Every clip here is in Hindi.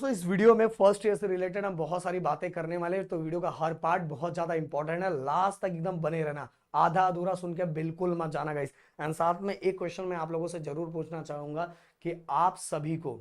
तो इस वीडियो में फर्स्ट ईयर से रिलेटेड हम बहुत सारी बातें करने वाले हैं, तो वीडियो का हर पार्ट बहुत ज्यादा इंपॉर्टेंट है। लास्ट तक एकदम बने रहना, आधा अधूरा सुन के बिल्कुल मत जाना गाइस। एंड साथ में एक क्वेश्चन मैं आप लोगों से जरूर पूछना चाहूंगा कि आप सभी को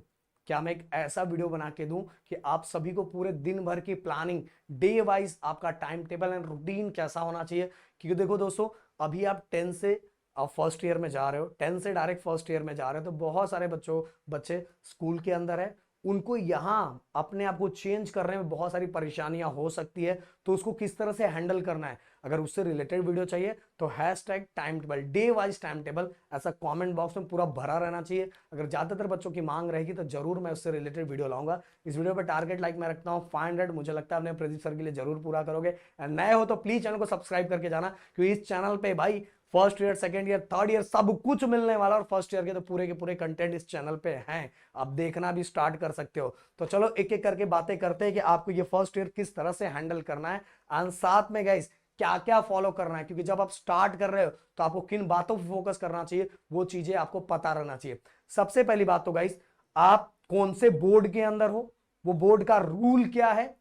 क्या मैं एक ऐसा वीडियो बना के दूं कि आप सभी को पूरे दिन भर की प्लानिंग, डे वाइज आपका टाइम टेबल एंड रूटीन कैसा होना चाहिए। क्योंकि देखो दोस्तों, अभी आप 10 से आप फर्स्ट ईयर में जा रहे हो, 10 से डायरेक्ट फर्स्ट ईयर में जा रहे हो, तो बहुत सारे बच्चे स्कूल के अंदर है, उनको यहां अपने आप को चेंज करने में बहुत सारी परेशानियां हो सकती है। तो उसको किस तरह से हैंडल करना है, अगर उससे रिलेटेड वीडियो चाहिए तो hashtag time table, day wise time table, ऐसा कमेंट बॉक्स में पूरा भरा रहना चाहिए। अगर ज्यादातर बच्चों की मांग रहेगी तो जरूर मैं उससे रिलेटेड वीडियो लाऊंगा। इस वीडियो पर टारगेट लाइक मैं रखता हूँ 500, मुझे लगता है अपने प्रदीप सर के लिए जरूर पूरा करोगे। नए हो तो प्लीज चैनल को सब्सक्राइब करके जाना, क्योंकि इस चैनल पे भाई first year, second year, third year सब कुछ मिलने वाला, और फर्स्ट ईयर के पूरे कंटेंट इस चैनल पे हैं। आप देखना भी स्टार्ट कर सकते हो। तो चलो एक एक करके बातें करते हैं कि आपको ये फर्स्ट ईयर किस तरह से हैंडल करना है, एंड साथ में गाइस क्या क्या फॉलो करना है। क्योंकि जब आप स्टार्ट कर रहे हो तो आपको किन बातों पर फोकस करना चाहिए, वो चीजें आपको पता रहना चाहिए। सबसे पहली बात तो गाइस, आप कौन से बोर्ड के अंदर हो, वो बोर्ड का रूल क्या है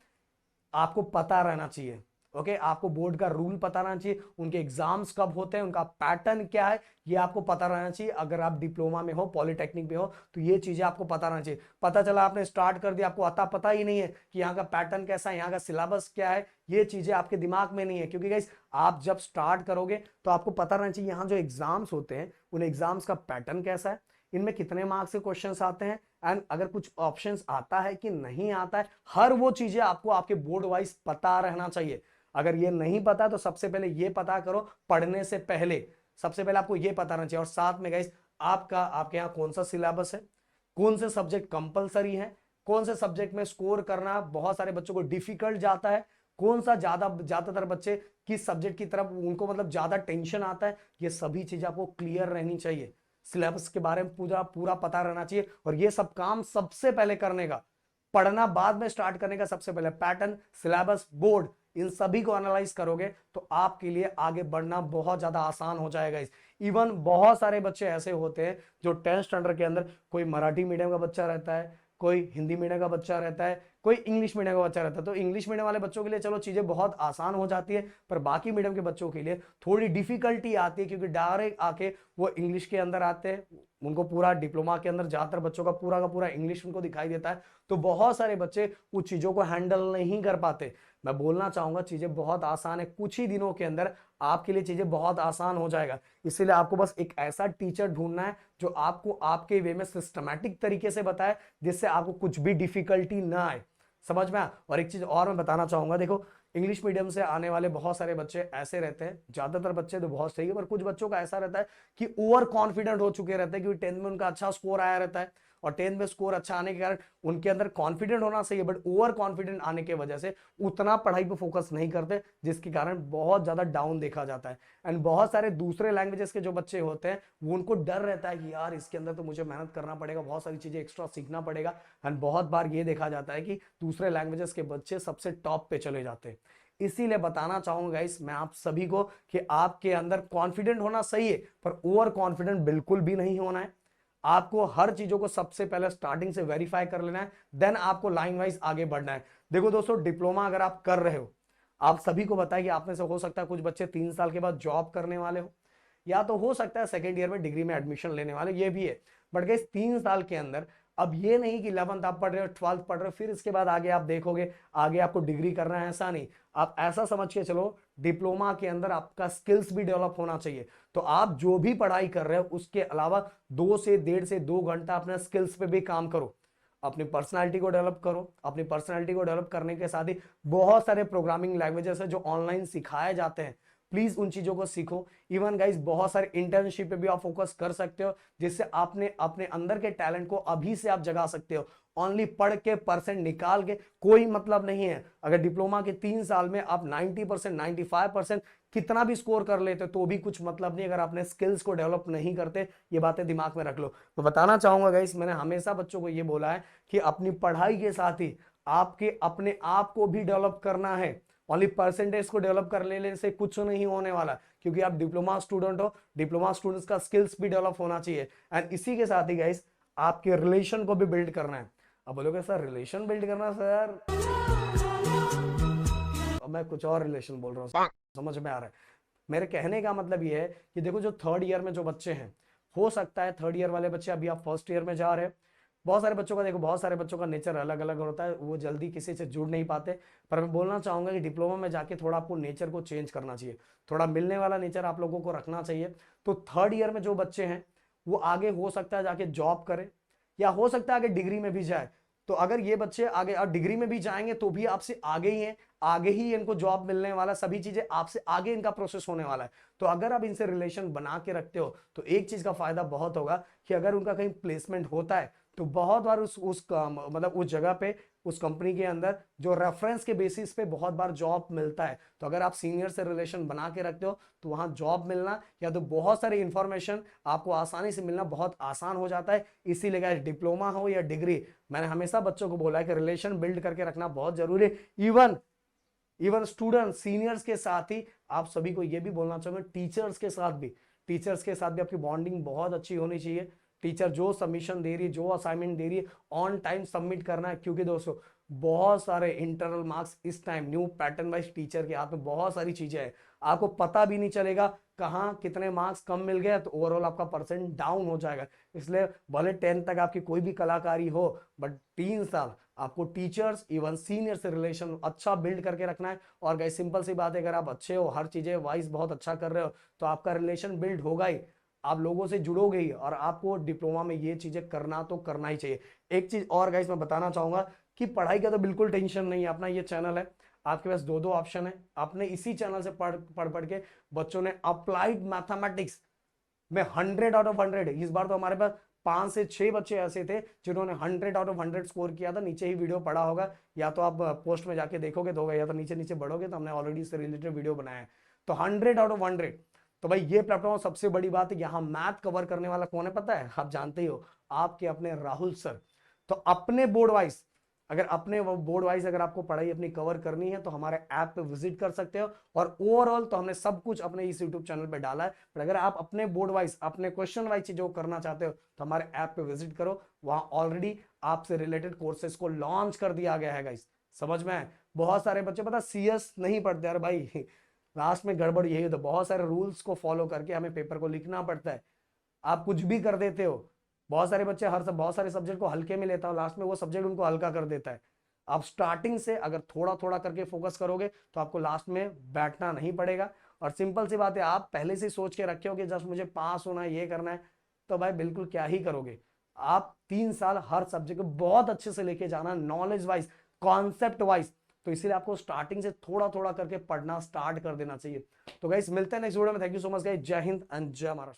आपको पता रहना चाहिए। ओके, आपको बोर्ड का रूल पता रहना चाहिए, उनके एग्जाम्स कब होते हैं, उनका पैटर्न क्या है, ये आपको पता रहना चाहिए। अगर आप डिप्लोमा में हो, पॉलिटेक्निक में हो, तो ये चीजें आपको पता रहना चाहिए। पता चला आपने स्टार्ट कर दिया, आपको अता पता ही नहीं है कि यहाँ का पैटर्न कैसा है, यहाँ का सिलेबस क्या है, ये चीजें आपके दिमाग में नहीं है। क्योंकि गाइस आप जब स्टार्ट करोगे तो आपको पता रहना चाहिए यहाँ जो एग्जाम्स होते हैं उन एग्जाम्स का पैटर्न कैसा है, इनमें कितने मार्क्स के क्वेश्चंस आते हैं, एंड अगर कुछ ऑप्शंस आता है कि नहीं आता है, हर वो चीजें आपको आपके बोर्ड वाइज पता रहना चाहिए। अगर ये नहीं पता तो सबसे पहले ये पता करो, पढ़ने से पहले सबसे पहले आपको ये पता रहना चाहिए। और साथ में गाइस आपका आपके यहाँ कौन सा सिलेबस है, कौन से सब्जेक्ट कंपलसरी है, कौन से सब्जेक्ट में स्कोर करना बहुत सारे बच्चों को डिफिकल्ट जाता है, कौन सा ज्यादातर बच्चे किस सब्जेक्ट की तरफ उनको मतलब ज्यादा टेंशन आता है, ये सभी चीजें आपको क्लियर रहनी चाहिए। सिलेबस के बारे में पूरा पूरा पता रहना चाहिए। और ये सब काम सबसे पहले करने का, पढ़ना बाद में स्टार्ट करने का, सबसे पहले पैटर्न, सिलेबस, बोर्ड, इन सभी को एनालाइज करोगे तो आपके लिए आगे बढ़ना बहुत ज्यादा आसान हो जाएगा। इस इवन बहुत सारे बच्चे ऐसे होते हैं जो 10th स्टैंडर्ड के अंदर, कोई मराठी मीडियम का बच्चा रहता है, कोई हिंदी मीडियम का बच्चा रहता है, कोई इंग्लिश मीडियम का बच्चा रहता है। तो इंग्लिश मीडियम वाले बच्चों के लिए चलो चीजें बहुत आसान हो जाती है, पर बाकी मीडियम के बच्चों के लिए थोड़ी डिफिकल्टी आती है, क्योंकि डायरेक्ट आके वो इंग्लिश के अंदर आते हैं, उनको पूरा डिप्लोमा के अंदर ज्यादातर बच्चों का पूरा इंग्लिश उनको दिखाई देता है। तो बहुत सारे बच्चे उस चीजों को हैंडल नहीं कर पाते। मैं बोलना चाहूंगा चीजें बहुत आसान है, कुछ ही दिनों के अंदर आपके लिए चीजें बहुत आसान हो जाएगा। इसीलिए आपको बस एक ऐसा टीचर ढूंढना है जो आपको आपके वे में सिस्टमैटिक तरीके से बताए, जिससे आपको कुछ भी डिफिकल्टी ना आए, समझ में आए। और एक चीज और मैं बताना चाहूंगा, देखो इंग्लिश मीडियम से आने वाले बहुत सारे बच्चे ऐसे रहते हैं, ज्यादातर बच्चे तो बहुत सही है, पर कुछ बच्चों का ऐसा रहता है कि ओवर कॉन्फिडेंट हो चुके रहते हैं, क्योंकि 10th में उनका अच्छा स्कोर आया रहता है, और 10th में स्कोर अच्छा आने के कारण उनके अंदर कॉन्फिडेंट होना सही है, बट ओवर कॉन्फिडेंट आने की वजह से उतना पढ़ाई पे फोकस नहीं करते, जिसके कारण बहुत ज्यादा डाउन देखा जाता है। एंड बहुत सारे दूसरे लैंग्वेजेस के जो बच्चे होते हैं वो उनको डर रहता है कि यार इसके अंदर तो मुझे मेहनत करना पड़ेगा, बहुत सारी चीजें एक्स्ट्रा सीखना पड़ेगा। एंड बहुत बार ये देखा जाता है कि दूसरे लैंग्वेजेस के बच्चे सबसे टॉप पे चले जाते हैं। इसीलिए बताना चाहूंगा गाइस मैं आप सभी को कि आपके अंदर कॉन्फिडेंट होना सही है, पर ओवर कॉन्फिडेंट बिल्कुल भी नहीं होना है। आपको हर चीजों को सबसे पहले स्टार्टिंग से वेरीफाई कर लेना है, देन आपको लाइन वाइज आगे बढ़ना है। देखो दोस्तों, डिप्लोमा अगर आप कर रहे हो, आप सभी को बताया कि आप में से हो सकता है कुछ बच्चे 3 साल के बाद जॉब करने वाले हो, या तो हो सकता है सेकेंड ईयर में डिग्री में एडमिशन लेने वाले, ये भी है। बट गाइस 3 साल के अंदर अब ये नहीं कि 11th आप पढ़ रहे हो, 12th पढ़ रहे हो, फिर इसके बाद आगे आप देखोगे आगे आपको डिग्री करना है, ऐसा नहीं। आप ऐसा समझ के चलो, डिप्लोमा के अंदर आपका स्किल्स भी डेवलप होना चाहिए। तो आप जो भी पढ़ाई कर रहे हो उसके अलावा 2 से 2.5 अपने स्किल्स पे भी काम करो, अपनी पर्सनालिटी को डेवलप करो। अपनी पर्सनालिटी को डेवलप करने के साथ ही बहुत सारे प्रोग्रामिंग लैंग्वेजेस है जो ऑनलाइन सिखाए जाते हैं, प्लीज उन चीजों को सीखो। इवन गाइस बहुत सारे इंटर्नशिप पे भी आप फोकस कर सकते हो, जिससे आपने अपने अंदर के टैलेंट को अभी से आप जगा सकते हो। ओनली पढ़ के परसेंट निकाल के कोई मतलब नहीं है। अगर डिप्लोमा के 3 साल में आप 90%, 95% कितना भी स्कोर कर लेते तो भी कुछ मतलब नहीं, अगर आपने स्किल्स को डेवलप नहीं करते। ये बातें दिमाग में रख लो। तो बताना चाहूंगा गाइस, मैंने हमेशा बच्चों को ये बोला है कि अपनी पढ़ाई के साथ ही आपके अपने आप को भी डेवलप करना है। ओनली परसेंटेज को डेवलप कर लेने से कुछ नहीं होने वाला, क्योंकि आप डिप्लोमा स्टूडेंट हो, डिप्लोमा स्टूडेंट्स का स्किल्स भी डेवलप होना चाहिए। एंड इसी के साथ ही गाइस आपके रिलेशन को भी बिल्ड करना है। अब बोलोगे सर रिलेशन बिल्ड करना सर, अब मैं कुछ और रिलेशन बोल रहा हूँ, समझ में आ रहा है। मेरे कहने का मतलब ये है कि देखो जो थर्ड ईयर में जो बच्चे हैं, हो सकता है थर्ड ईयर वाले बच्चे, अभी आप फर्स्ट ईयर में जा रहे हैं, बहुत सारे बच्चों का देखो, बहुत सारे बच्चों का नेचर अलग अलग होता है, वो जल्दी किसी से जुड़ नहीं पाते। पर मैं बोलना चाहूंगा कि डिप्लोमा में जाके थोड़ा आपको नेचर को चेंज करना चाहिए, थोड़ा मिलने वाला नेचर आप लोगों को रखना चाहिए। तो थर्ड ईयर में जो बच्चे हैं वो आगे हो सकता है जाके जॉब करे, या हो सकता है आगे डिग्री में भी जाए। तो अगर ये बच्चे आगे और डिग्री में भी जाएंगे तो भी आपसे आगे ही हैं, आगे ही इनको जॉब मिलने वाला, सभी चीजें आपसे आगे इनका प्रोसेस होने वाला है। तो अगर आप इनसे रिलेशन बना के रखते हो तो एक चीज का फायदा बहुत होगा कि अगर उनका कहीं प्लेसमेंट होता है तो बहुत बार मतलब उस जगह पे, उस कंपनी के अंदर जो रेफरेंस के बेसिस पे बहुत बार जॉब मिलता है। तो अगर आप सीनियर से रिलेशन बना के रखते हो तो वहां जॉब मिलना या तो बहुत सारी इंफॉर्मेशन आपको आसानी से मिलना बहुत आसान हो जाता है। इसीलिए गाइस डिप्लोमा हो या डिग्री, मैंने हमेशा बच्चों को बोला है कि रिलेशन बिल्ड करके रखना बहुत जरूरी है। इवन स्टूडेंट सीनियर्स के साथ ही, आप सभी को यह भी बोलना चाहूंगा टीचर्स के साथ भी, आपकी बॉन्डिंग बहुत अच्छी होनी चाहिए। टीचर जो सबमिशन दे रही है, जो असाइनमेंट दे रही है, ऑन टाइम सबमिट करना है। क्योंकि दोस्तों बहुत सारे इंटरनल मार्क्स इस time new pattern wise teacher के हाथ में बहुत सारी चीजें हैं, आपको पता भी नहीं चलेगा कहाँ कितने मार्क्स कम मिल गए तो ओवरऑल आपका परसेंट डाउन हो जाएगा। इसलिए भले 10th तक आपकी कोई भी कलाकारी हो, बट 3 साल आपको टीचर्स इवन सीनियर से रिलेशन अच्छा बिल्ड करके रखना है। और गाइस सिंपल सी बात है, अगर आप अच्छे हो, हर चीजें वाइज बहुत अच्छा कर रहे हो, तो आपका रिलेशन बिल्ड होगा ही, आप लोगों से जुड़ोगे ही। और आपको डिप्लोमा में ये चीजें करना तो करना ही चाहिए। एक चीज और गाइस मैं बताना चाहूंगा कि पढ़ाई का तो बिल्कुल टेंशन नहीं है, अपना ये चैनल है, आपके पास दो दो ऑप्शन है। आपने इसी चैनल से पढ़ पढ़ पढ़ के बच्चों ने अप्लाइड मैथमेटिक्स में 100 आउट ऑफ 100, इस बार तो हमारे पास 5 से 6 बच्चे ऐसे थे जिन्होंने 100 आउट ऑफ 100 स्कोर किया था। नीचे ही वीडियो पड़ा होगा, या तो आप पोस्ट में जाके देखोगे तो होगा, या तो नीचे नीचे बढ़ोगे तो हमने ऑलरेडी इससे रिलेटेड वीडियो बनाया है। तो 100 आउट ऑफ 100, तो भाई ये प्लेटफॉर्म सबसे बड़ी बात है, यहाँ मैथ कवर करने वाला कौन है पता है, आप जानते ही हो, आपके अपने राहुल सर। तो अपने बोर्ड वाइज, अगर अपने बोर्ड वाइज अगर आपको पढ़ाई अपनी कवर करनी है तो हमारे ऐप पे विजिट कर सकते हो। और ओवरऑल तो हमने सब कुछ अपने इस यूट्यूब चैनल पे डाला है, पर अगर आप अपने बोर्ड वाइज, अपने क्वेश्चन वाइज चीजों करना चाहते हो तो हमारे ऐप पे विजिट करो, वहां ऑलरेडी आपसे रिलेटेड कोर्सेज को लॉन्च कर दिया गया है गाइस। समझ में आए? बहुत सारे बच्चे पता सीएस नहीं पढ़ते, अरे भाई लास्ट में गड़बड़ यही है, तो बहुत सारे रूल्स को फॉलो करके हमें पेपर को लिखना पड़ता है, आप कुछ भी कर देते हो। बहुत सारे बच्चे बहुत सारे सब्जेक्ट को हल्के में लेता हो, लास्ट में वो सब्जेक्ट उनको हल्का कर देता है। आप स्टार्टिंग से अगर थोड़ा थोड़ा करके फोकस करोगे तो आपको लास्ट में बैठना नहीं पड़ेगा। और सिंपल सी बात है, आप पहले से सोच के रखे हो कि जस्ट मुझे पास होना है, ये करना है, तो भाई बिल्कुल क्या ही करोगे। आप 3 साल हर सब्जेक्ट को बहुत अच्छे से लेके जाना, नॉलेज वाइज, कॉन्सेप्ट वाइज। तो इसीलिए आपको स्टार्टिंग से थोड़ा थोड़ा करके पढ़ना स्टार्ट कर देना चाहिए। तो गाइस मिलते हैं नेक्स्ट वीडियो में। Thank you so much guys, जय हिंद एंड जय महाराष्ट्र।